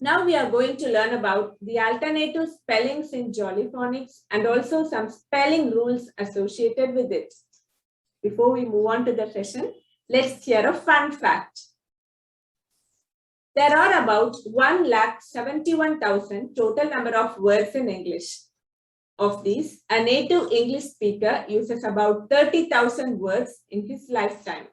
Now we are going to learn about the alternative spellings in Jolly Phonics and also some spelling rules associated with it. Before we move on to the session, let's hear a fun fact. There are about 1,71,000 total number of words in English. Of these, a native English speaker uses about 30,000 words in his lifetime.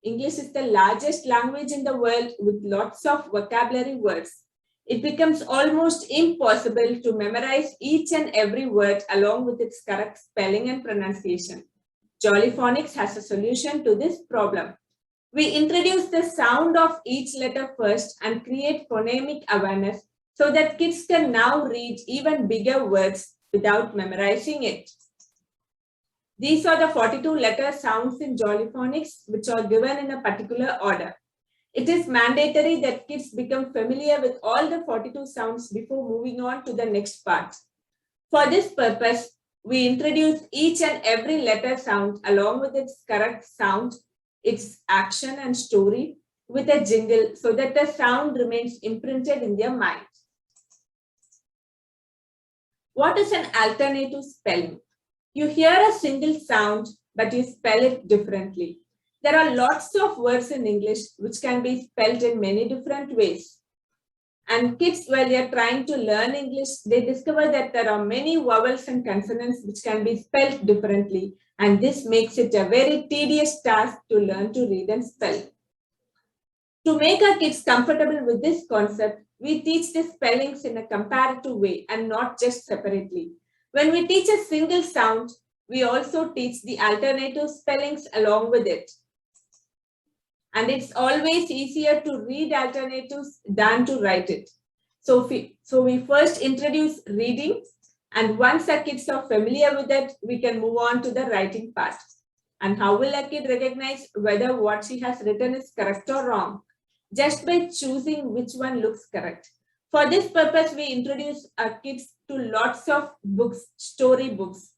English is the largest language in the world with lots of vocabulary words. It becomes almost impossible to memorize each and every word along with its correct spelling and pronunciation. Jolly Phonics has a solution to this problem. We introduce the sound of each letter first and create phonemic awareness so that kids can now read even bigger words without memorizing it. These are the 42 letter sounds in Jolly Phonics, which are given in a particular order. It is mandatory that kids become familiar with all the 42 sounds before moving on to the next part. For this purpose, we introduce each and every letter sound along with its correct sound, its action and story with a jingle so that the sound remains imprinted in their mind. What is an alternative spelling? You hear a single sound, but you spell it differently. There are lots of words in English which can be spelled in many different ways. And kids, while they are trying to learn English, they discover that there are many vowels and consonants which can be spelled differently. And this makes it a very tedious task to learn to read and spell. To make our kids comfortable with this concept, we teach the spellings in a comparative way and not just separately. When we teach a single sound, we also teach the alternative spellings along with it. And it's always easier to read alternatives than to write it. So we first introduce reading, and once our kids are familiar with it, we can move on to the writing part. And how will a kid recognize whether what she has written is correct or wrong? Just by choosing which one looks correct. For this purpose, we introduce our kids to lots of books, story books,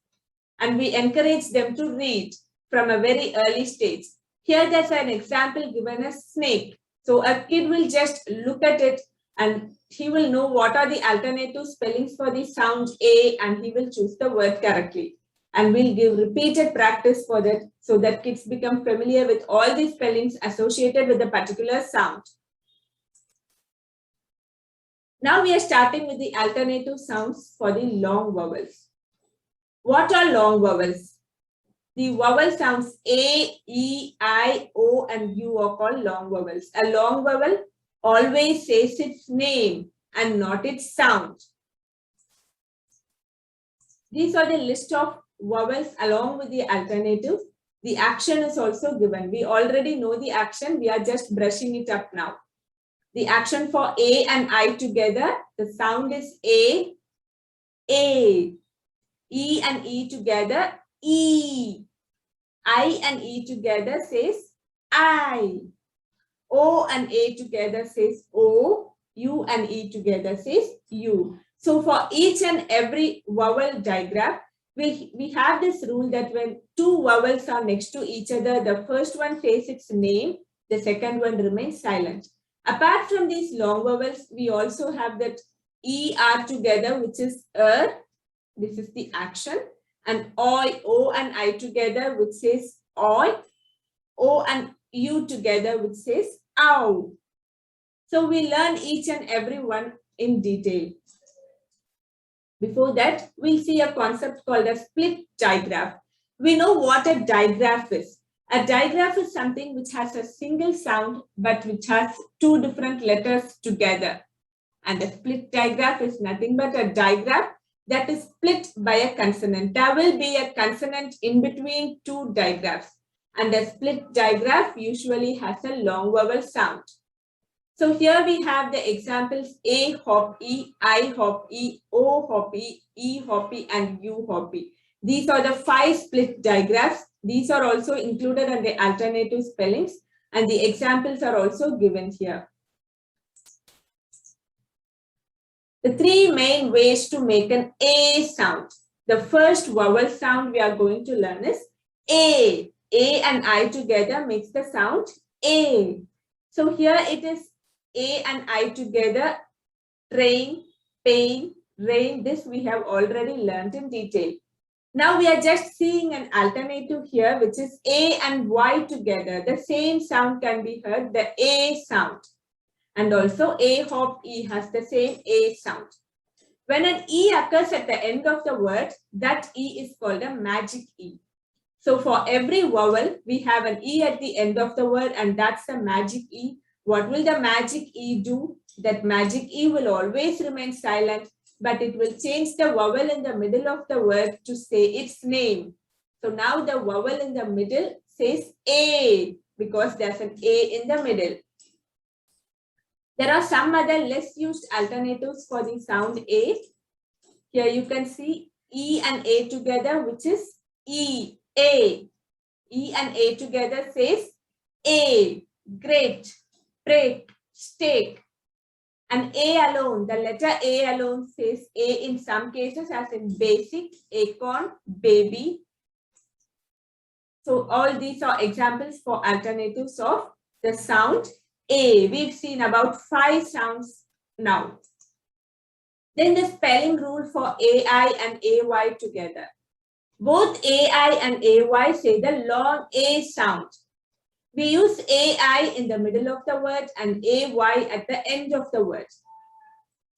and we encourage them to read from a very early stage. Here there's an example given as snake. So a kid will just look at it and he will know what are the alternative spellings for the sound A and he will choose the word correctly. And we'll give repeated practice for that so that kids become familiar with all the spellings associated with a particular sound. Now we are starting with the alternative sounds for the long vowels. What are long vowels? The vowel sounds A, E, I, O, and U are called long vowels. A long vowel always says its name and not its sound. These are the list of vowels along with the alternative. The action is also given. We already know the action. We are just brushing it up now. The action for A and I together, the sound is A, A. E and E together, E. I and E together says I. O and A together says O. U and E together says U. So for each and every vowel diagram, we have this rule that when two vowels are next to each other, the first one says its name, the second one remains silent. Apart from these long vowels, we also have that ER together, which is this is the action, and O and I together, which says oi, O and U together, which says ow. So we learn each and every one in detail. Before that, we'll see a concept called a split digraph. We know what a digraph is. A digraph is something which has a single sound, but which has two different letters together. And a split digraph is nothing but a digraph that is split by a consonant. There will be a consonant in between two digraphs. And a split digraph usually has a long vowel sound. So here we have the examples A hop E, I hop E, O hop E hop E, and U hop E. These are the 5 split digraphs. These are also included in the alternative spellings, and the examples are also given here. The 3 main ways to make an A sound. The first vowel sound we are going to learn is A. A and I together makes the sound A. So here it is A and I together, train, pain, rain. This we have already learned in detail. Now we are just seeing an alternative here, which is A and Y together. The same sound can be heard, the A sound. And also A hop E has the same A sound. When an E occurs at the end of the word, that E is called a magic E. So for every vowel, we have an E at the end of the word, and that's the magic E. What will the magic E do? That magic E will always remain silent, but it will change the vowel in the middle of the word to say its name. So now the vowel in the middle says A because there's an A in the middle. There are some other less used alternatives for the sound A. Here you can see E and A together, which is E, A. E and A together says A, great, break, stake. And A alone, the letter A alone says A in some cases, as in basic, acorn, baby. So all these are examples for alternatives of the sound A. We've seen about 5 sounds now. Then the spelling rule for AI and AY together. Both AI and AY say the long A sound. We use AI in the middle of the word and AY at the end of the word.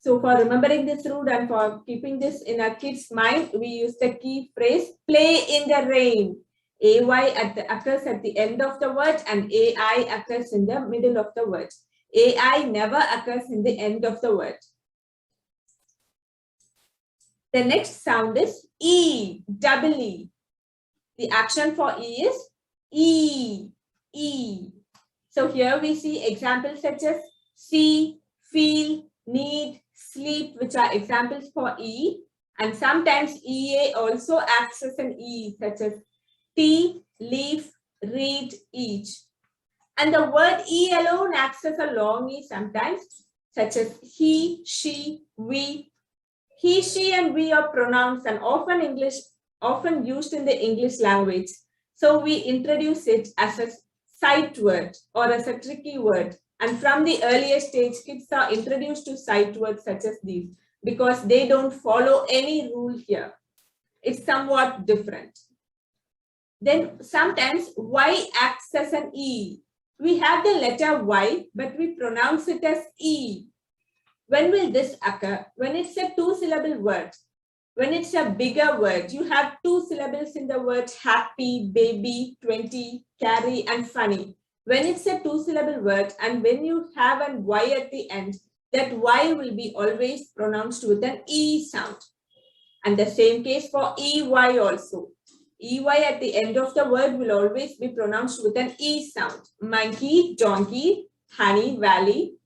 So for remembering this rule and for keeping this in a kid's mind, we use the key phrase, play in the rain. AY occurs at the end of the word and AI occurs in the middle of the word. AI never occurs in the end of the word. The next sound is E, double E. The action for E is E, E. So here we see examples such as see, feel, need, sleep, which are examples for E. And sometimes EA also acts as an E, such as tea, leaf, read, each. And the word E alone acts as a long E sometimes, such as he, she, we. He, she, and we are pronouns and often used in the English language. So we introduce it as a sight word or as a tricky word. And from the earlier stage, kids are introduced to sight words such as these because they don't follow any rule here. It's somewhat different. Then sometimes Y acts as an E. We have the letter Y, but we pronounce it as E. When will this occur? When it's a 2-syllable word. When it's a bigger word, you have 2 syllables in the word happy, baby, 20, carry, and funny. When it's a 2-syllable word and when you have an Y at the end, that Y will be always pronounced with an E sound. And the same case for EY also. EY at the end of the word will always be pronounced with an E sound. Monkey, donkey, honey, valley.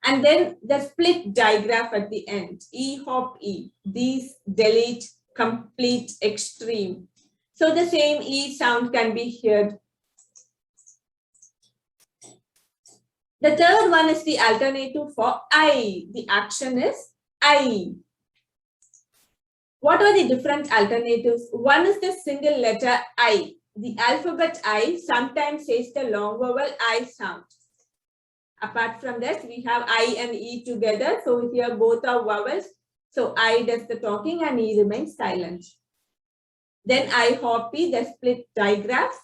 And then the split digraph at the end, E hop E, these, delete, complete, extreme. So the same E sound can be heard. The third one is the alternative for I. The action is I. What are the different alternatives? One is the single letter I. The alphabet I sometimes says the long vowel I sound. Apart from that, we have I and E together. So here both are vowels. So I does the talking and E remains silent. Then I hop E, the split digraph.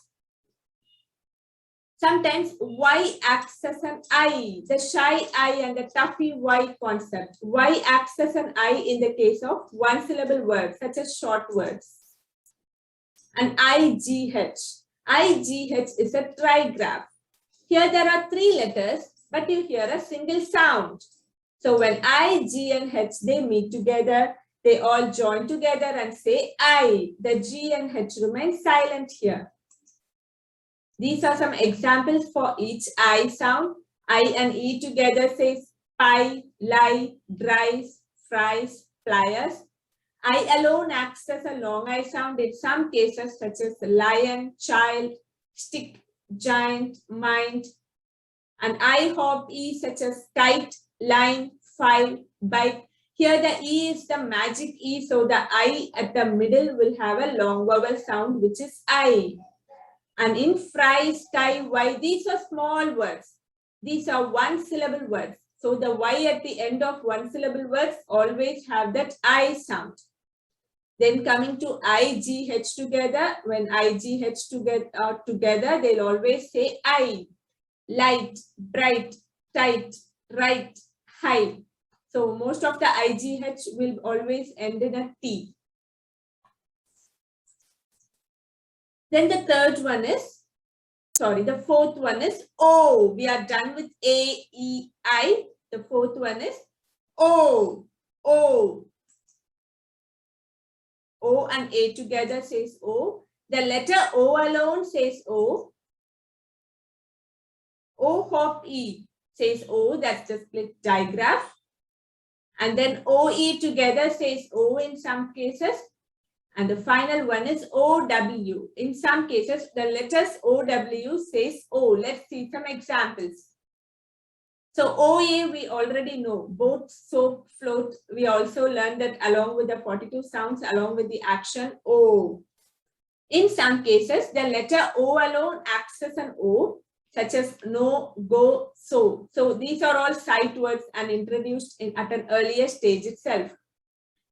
Sometimes Y acts as an I, the shy I and the toughy Y concept. Y acts as an I in the case of 1-syllable words, such as short words. And IGH. IGH is a trigraph. Here there are 3 letters, but you hear a single sound. So when I, G, and H, they meet together, they all join together and say I. The G and H remain silent here. These are some examples for each I sound. I and E together says pie, lie, dries, fries, pliers. I alone acts as a long I sound in some cases such as lion, child, stick, giant, mind. And I hop E such as kite, line, file, bike. Here the E is the magic E, so the I at the middle will have a long vowel sound which is I. And in fry, sky, why, these are small words. These are one syllable words. So the Y at the end of one syllable words always have that I sound. Then coming to IGH together, when IGH together, they'll always say I. Light, bright, tight, right, high. So most of the IGH will always end in a T. Then the fourth one is O. We are done with A, E, I. The fourth one is O. O. O and A together says O. The letter O alone says O. O hop E says O. That's the split digraph. And then OE together says O in some cases. And the final one is OW. In some cases, the letters OW says O. Let's see some examples. So OA we already know. Boat, soap, float. We also learned that along with the 42 sounds, along with the action O. In some cases, the letter O alone acts as an O, such as no, go, so. So these are all sight words and introduced at an earlier stage itself.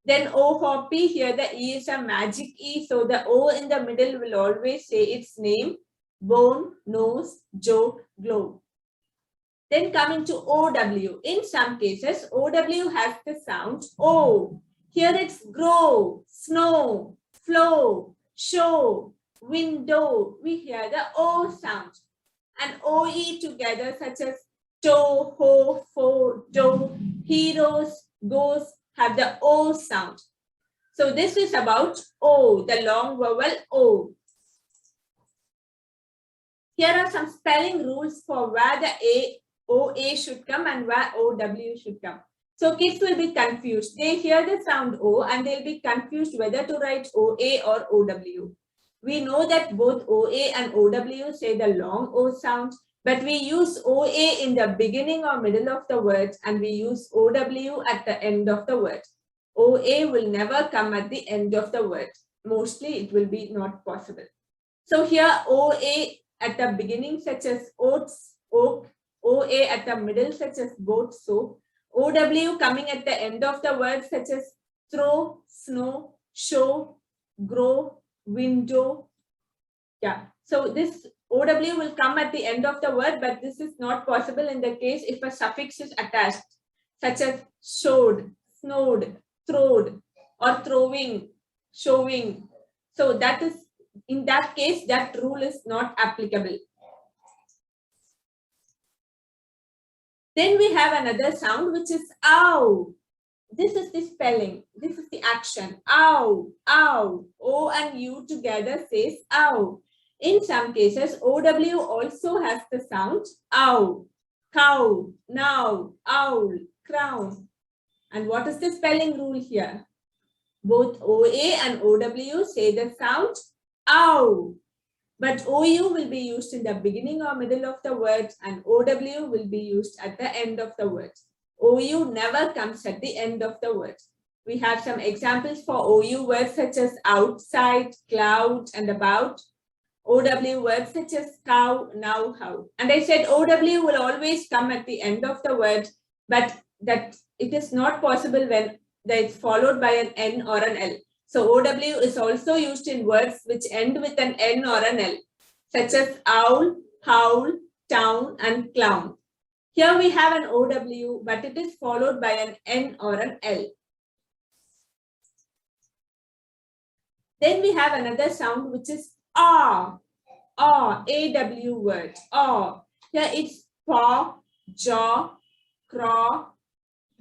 Then O hoppy, here the E is a magic E. So the O in the middle will always say its name, bone, nose, joke, globe. Then coming to OW. In some cases, OW has the sound O. Here it's grow, snow, flow, show, window. We hear the O sound. And OE together, such as toe, ho, fo, do, heroes, goes, have the O sound. So this is about O, the long vowel O. Here are some spelling rules for where the OA should come and where OW should come. So kids will be confused. They hear the sound O and they'll be confused whether to write OA or OW. We know that both OA and OW say the long O sound, but we use OA in the beginning or middle of the word and we use OW at the end of the word. OA will never come at the end of the word. Mostly it will be not possible. So here OA at the beginning such as oats, oak, OA at the middle such as boat, soap, OW coming at the end of the word such as throw, snow, show, grow, window. Yeah, so this OW will come at the end of the word, but this is not possible in the case if a suffix is attached, such as showed, snowed, throwed, or throwing, showing. So that is, in that case, that rule is not applicable. Then we have another sound which is ow. This is the spelling. This is the action. Ow, ow. O and U together says ow. In some cases, OW also has the sound ow. Cow, now, owl, crown. And what is the spelling rule here? Both OA and OW say the sound ow. But OU will be used in the beginning or middle of the word and OW will be used at the end of the word. OU never comes at the end of the word. We have some examples for OU words such as outside, cloud, and about. OW words such as cow, now, how. And I said OW will always come at the end of the word, but that it is not possible when it's followed by an N or an L. So OW is also used in words which end with an N or an L, such as owl, howl, town, and clown. Here we have an OW, but it is followed by an N or an L. Then we have another sound which is ah. Ah, AW word. Ah. Here it's paw, jaw, craw,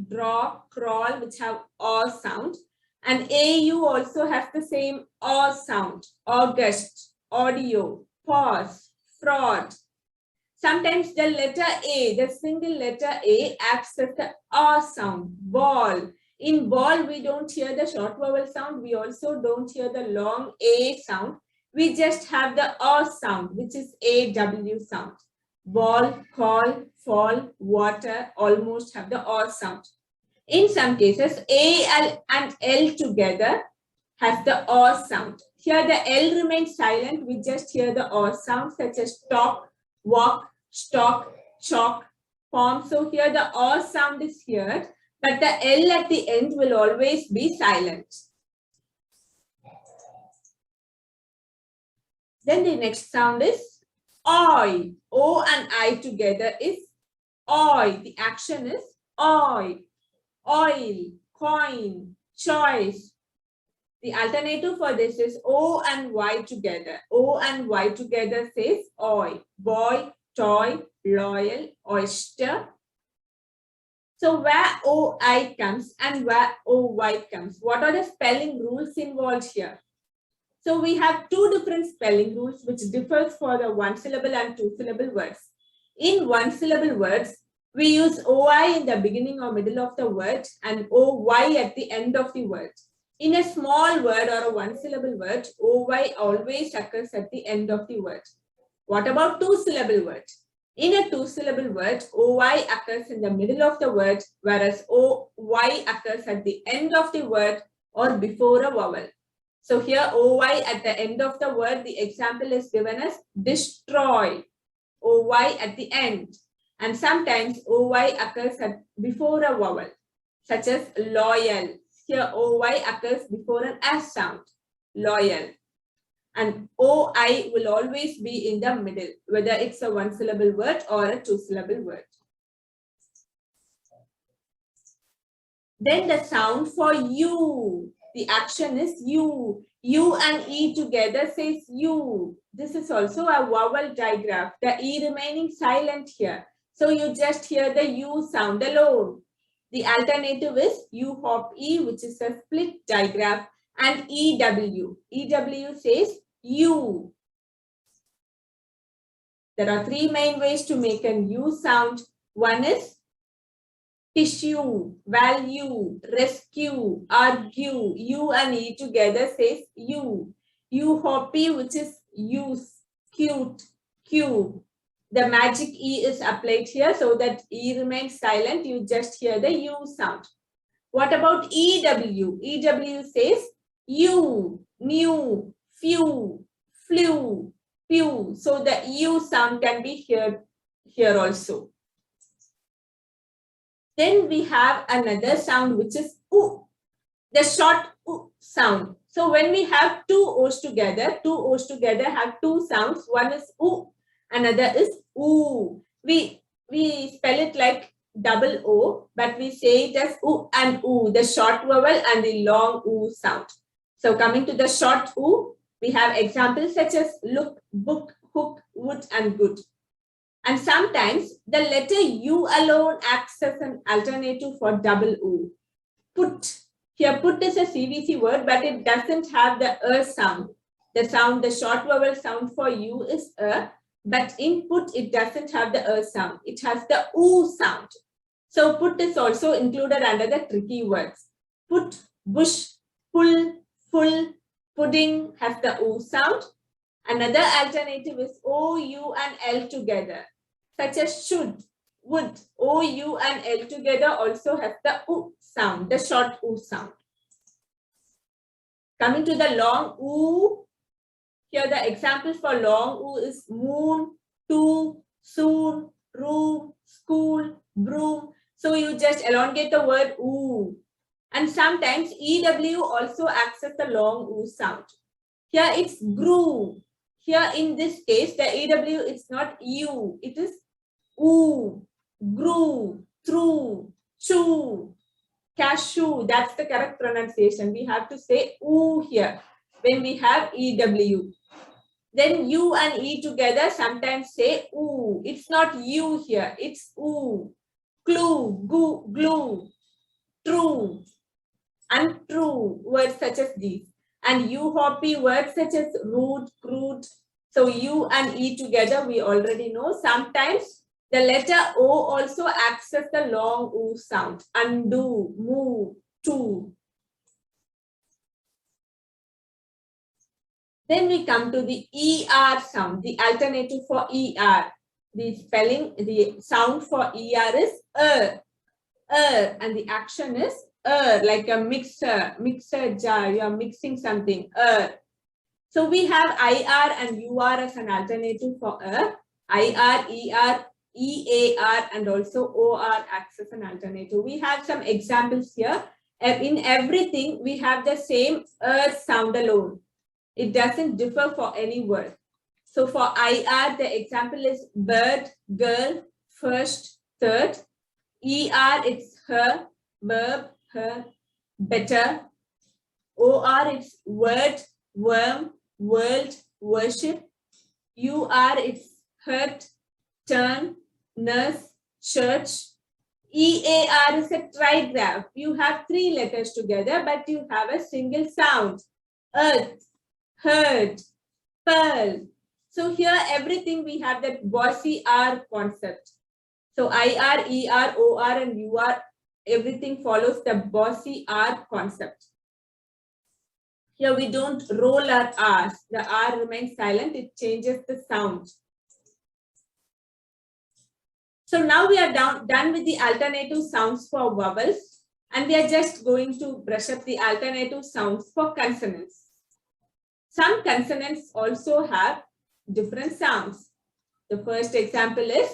draw, crawl, which have aw sound. And AU also has the same aw sound. August, audio, pause, fraud. Sometimes the letter A, the single letter A acts as the aw sound. Ball. In ball, we don't hear the short vowel sound. We also don't hear the long A sound. We just have the aw sound, which is AW sound. Ball, call, fall, water, almost have the aw sound. In some cases, A and L together has the aw sound. Here the L remains silent. We just hear the aw sound such as talk, walk, stalk, chalk, form. So here the O sound is here, but the L at the end will always be silent. Then the next sound is oi. O and I together is oi. The action is oi. Oil, coin, choice. The alternative for this is O and Y together. O and Y together says oi. Boy, toy, loyal, oyster. So where OI comes and where OY comes, what are the spelling rules involved here? So we have two different spelling rules which differs for the one syllable and two syllable words. In one syllable words, we use OI in the beginning or middle of the word and OY at the end of the word. In a small word or a one syllable word, OY always occurs at the end of the word. What about two syllable word? In a two syllable word, OY occurs in the middle of the word, whereas OY occurs at the end of the word or before a vowel. So here OY at the end of the word, the example is given as destroy. OY at the end. And sometimes OY occurs before a vowel, such as loyal. Here OY occurs before an S sound, loyal. And OI will always be in the middle, whether it's a one syllable word or a two syllable word. Then the sound for U. The action is U. U and E together says U. This is also a vowel digraph. The E remaining silent here. So you just hear the U sound alone. The alternative is U hop E, which is a split digraph, and EW. EW says U. There are three main ways to make an U sound. One is tissue, value, rescue, argue. U and E together says U. U hoppy, which is use, cute, cube. The magic E is applied here so that E remains silent. You just hear the U sound. What about EW? EW says you, new, few, flew, pew. So the U sound can be heard here also. Then we have another sound which is oo, the short oo sound. So when we have two O's together have two sounds. One is oo, another is oo. We spell it like double O, but we say it as oo and oo, the short vowel and the long oo sound. So coming to the short oo, we have examples such as look, book, hook, wood, and good. And sometimes the letter U alone acts as an alternative for double O. Put. Here put is a CVC word, but it doesn't have the sound. The short vowel sound for U is but in put it doesn't have the sound. It has the oo sound. So put is also included under the tricky words. Put, bush, pull, full, pudding has the oo sound. Another alternative is O, U and L together, such as should, would. O, U and L together also have the oo sound, the short oo sound. Coming to the long oo, here the examples for long oo is moon, to, soon, room, school, broom. So you just elongate the word oo. And sometimes EW also acts as the long oo sound. Here it's grew. Here in this case, the EW is not U, it is oo, grew, through, chew, cashew. That's the correct pronunciation. We have to say oo here when we have EW. Then U and E together sometimes say oo. It's not U here, it's oo. Clue, goo, glue, true, untrue, words such as these. And U hoppy words such as rude, crude. So U and E together we already know. Sometimes the letter O also acts as the long oo sound. Undo, move, to. Then we come to the ER sound, the alternative for ER. The sound for ER is and the action is like a mixer jar. You are mixing something. So we have IR and UR as an alternative for IR, ER, EAR and also OR acts as an alternative. We have some examples here. In everything, we have the same sound alone. It doesn't differ for any word. So for IR, the example is bird, girl, first, third. ER, it's her, verb, her, better. OR, it's word, worm, world, worship. UR, it's hurt, turn, nurse, church. EAR is a trigraph. You have 3 letters together, but you have a single sound. Earth, heard, pearl. So here everything we have that bossy R concept. So IR, ER, OR and UR, everything follows the bossy R concept. Here we don't roll our R's. The R remains silent. It changes the sound. So now we are done with the alternative sounds for vowels. And we are just going to brush up the alternative sounds for consonants. Some consonants also have different sounds. The first example is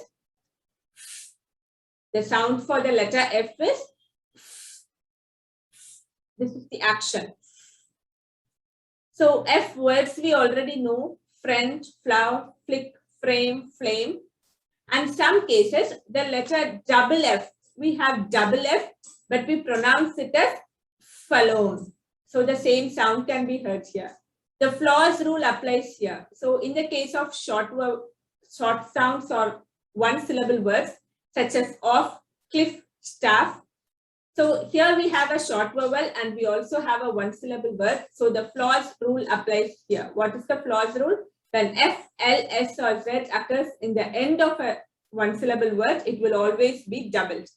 the sound for the letter F is. This is the action. So F words we already know: friend, flower, flick, frame, flame. And some cases the letter double F. We have double F, but we pronounce it as alone. So the same sound can be heard here. The flaw's rule applies here. So in the case of short sounds or one syllable words such as off, cliff, staff. So here we have a short vowel and we also have a one syllable word. So the flaw's rule applies here. What is the flaw's rule? When F, L, S or Z occurs in the end of a one syllable word, it will always be doubled.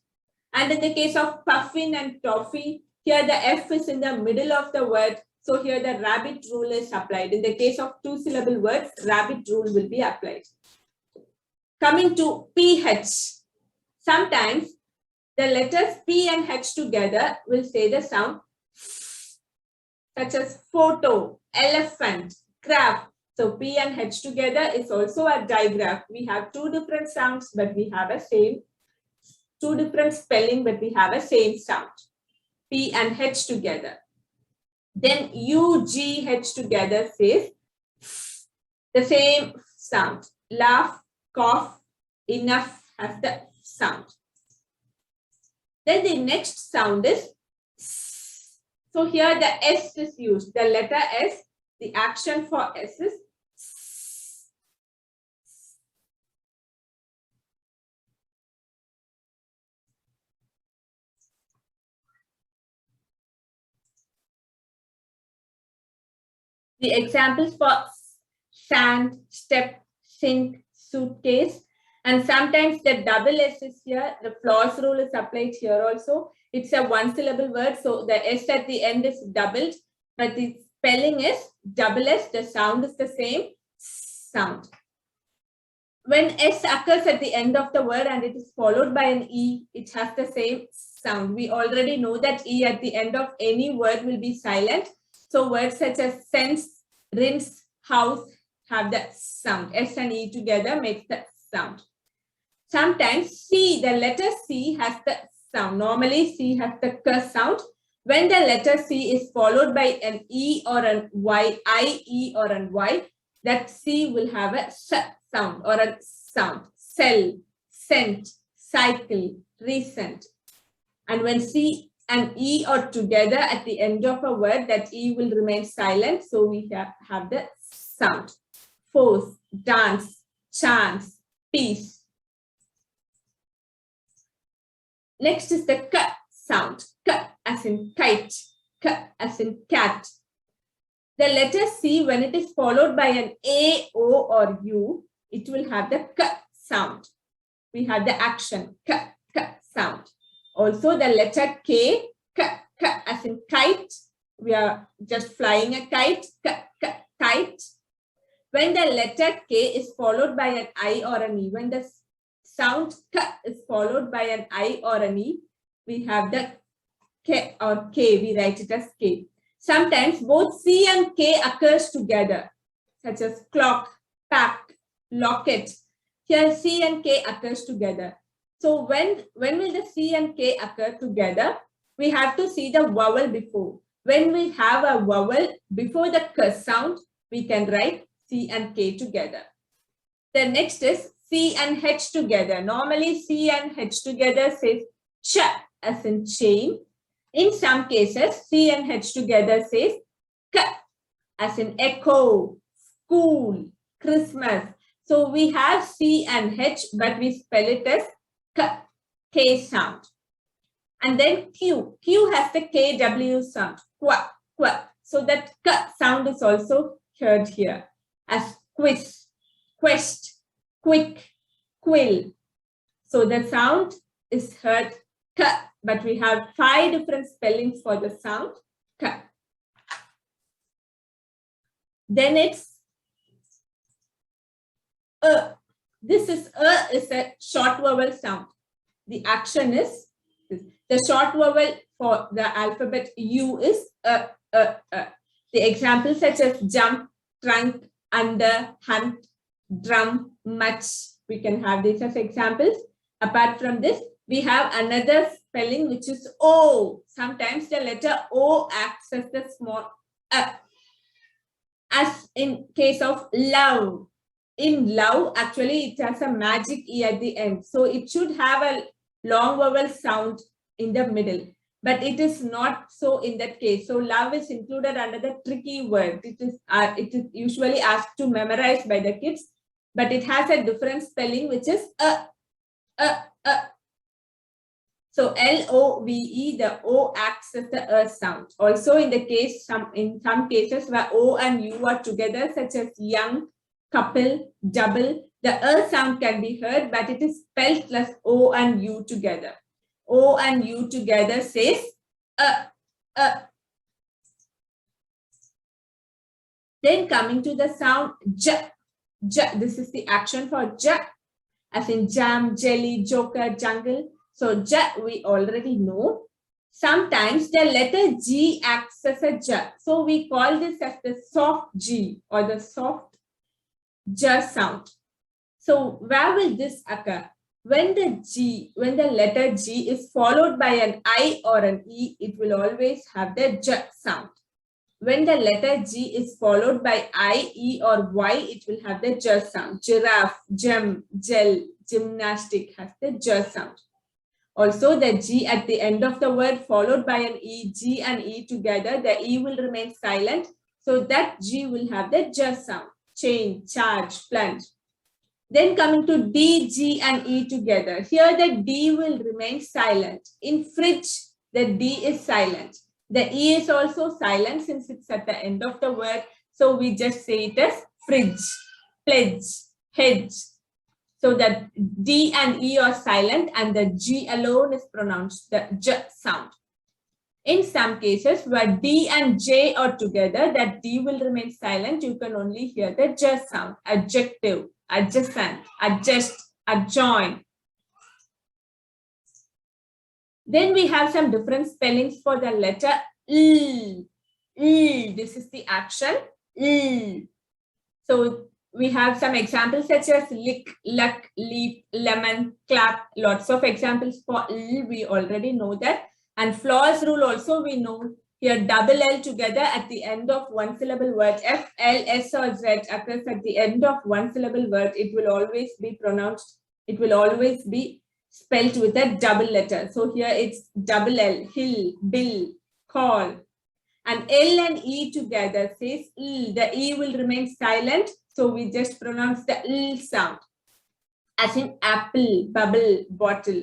And in the case of puffin and toffee, here the F is in the middle of the word. So here the rabbit rule is applied. In the case of two syllable words, rabbit rule will be applied. Coming to PH. Sometimes the letters P and H together will say the sound such as photo, elephant, craft. So P and H together is also a digraph. We have two different sounds, but we have a same, two different spelling, but we have a same sound. P and H together. Then U, G, H together says the same sound. Laugh, cough, enough has the sound. Then the next sound is S. So here the S is used. The letter S, the action for S is S. The examples for sand, step, sink, suitcase. And sometimes the double S is here. The flaw's rule is applied here also. It's a one syllable word. So the S at the end is doubled, but the spelling is double S. The sound is the same sound. When S occurs at the end of the word and it is followed by an E, it has the same sound. We already know that E at the end of any word will be silent. So words such as sense, rinse, house have that sound. S and E together makes that sound. Sometimes C, the letter C has the sound. Normally C has the K sound. When the letter C is followed by an E or an Y, I, E or an Y, that C will have a S sound or a sound. Sell, scent, cycle, recent. And when C and E are together at the end of a word, that E will remain silent. So we have the sound. Force, dance, chance, peace. Next is the K sound. K as in kite, K as in cat. The letter C, when it is followed by an A, O or U, it will have the K sound. We have the action, K, K sound. Also the letter K, K, K as in kite. We are just flying a kite, K, K, kite. When the letter K is followed by an I or an E, when the sound K is followed by an I or an E, we have the K or K, we write it as K. Sometimes both C and K occurs together, such as clock, pack, locket. Here C and K occurs together. So when will the C and K occur together? We have to see the vowel before. When we have a vowel before the K sound, we can write C and K together. The next is C and H together. Normally C and H together says ch as in chain. In some cases, C and H together says k as in echo, school, Christmas. So we have C and H, but we spell it as K sound. And then Q. Q has the KW sound. Kwa, kwa. So that K sound is also heard here as quiz, quest, quick, quill. So the sound is heard K, but we have 5 different spellings for the sound K. Then it's this is a short vowel sound. The action is this. The short vowel for the alphabet U is The examples such as jump, trunk, under, hunt, drum, much. We can have these as examples. Apart from this, we have another spelling which is O. Sometimes the letter O acts as the small as in case of love. In love, actually, it has a magic E at the end. So it should have a long vowel sound in the middle. But it is not so in that case. So love is included under the tricky word. It is usually asked to memorize by the kids. But it has a different spelling, which is So L-O-V-E, the O acts as the sound. Also in the case, in some cases where O and U are together, such as young, couple, double, the sound can be heard, but it is spelled as O and U together. O and U together says Then coming to the sound J. J. This is the action for J, as in jam, jelly, joker, jungle. So J we already know. Sometimes the letter G acts as a J. So we call this as the soft G or the soft J sound. So where will this occur? When the letter G is followed by an I or an E, it will always have the J sound. When the letter G is followed by I, E or Y, it will have the J sound. Giraffe, gem, gel, gymnastic has the J sound. Also, the G at the end of the word followed by an E, G and E together, the E will remain silent. So that G will have the J sound. Chain, charge, plunge. Then coming to D, G and E together. Here the D will remain silent. In fridge, the D is silent. The E is also silent since it's at the end of the word. So we just say it as fridge, pledge, hedge. So that D and E are silent and the G alone is pronounced the J sound. In some cases where D and J are together, that D will remain silent. You can only hear the J sound. Adjective, adjacent, adjust, adjoin. Then we have some different spellings for the letter L. L. This is the action. L. So we have some examples such as lick, luck, leap, lemon, clap. Lots of examples for L. We already know that. And Flor's rule also we know. Here double L together at the end of one syllable word. F, L, S or Z occurs at the end of one syllable word. It will always be pronounced. It will always be spelled with a double letter. So here it's double L, hill, bill, call. And L and E together says L. The E will remain silent. So we just pronounce the L sound. As in apple, bubble, bottle.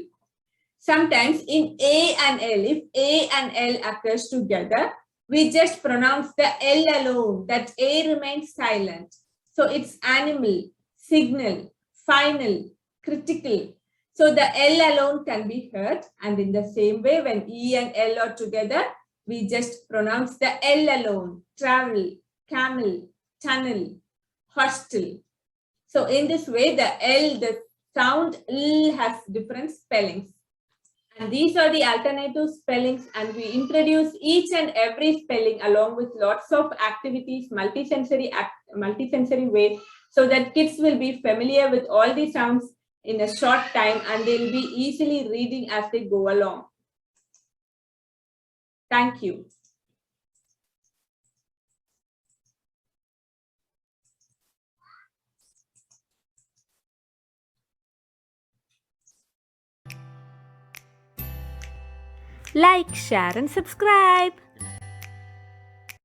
Sometimes in A and L, if A and L occurs together, we just pronounce the L alone. That A remains silent. So it's animal, signal, final, critical. So the L alone can be heard. And in the same way, when E and L are together, we just pronounce the L alone. Travel, camel, tunnel, hostel. So in this way, the sound L has different spellings. These are the alternative spellings, and we introduce each and every spelling along with lots of activities, multisensory way, so that kids will be familiar with all the sounds in a short time and they'll be easily reading as they go along. Thank you. Like, share, and subscribe.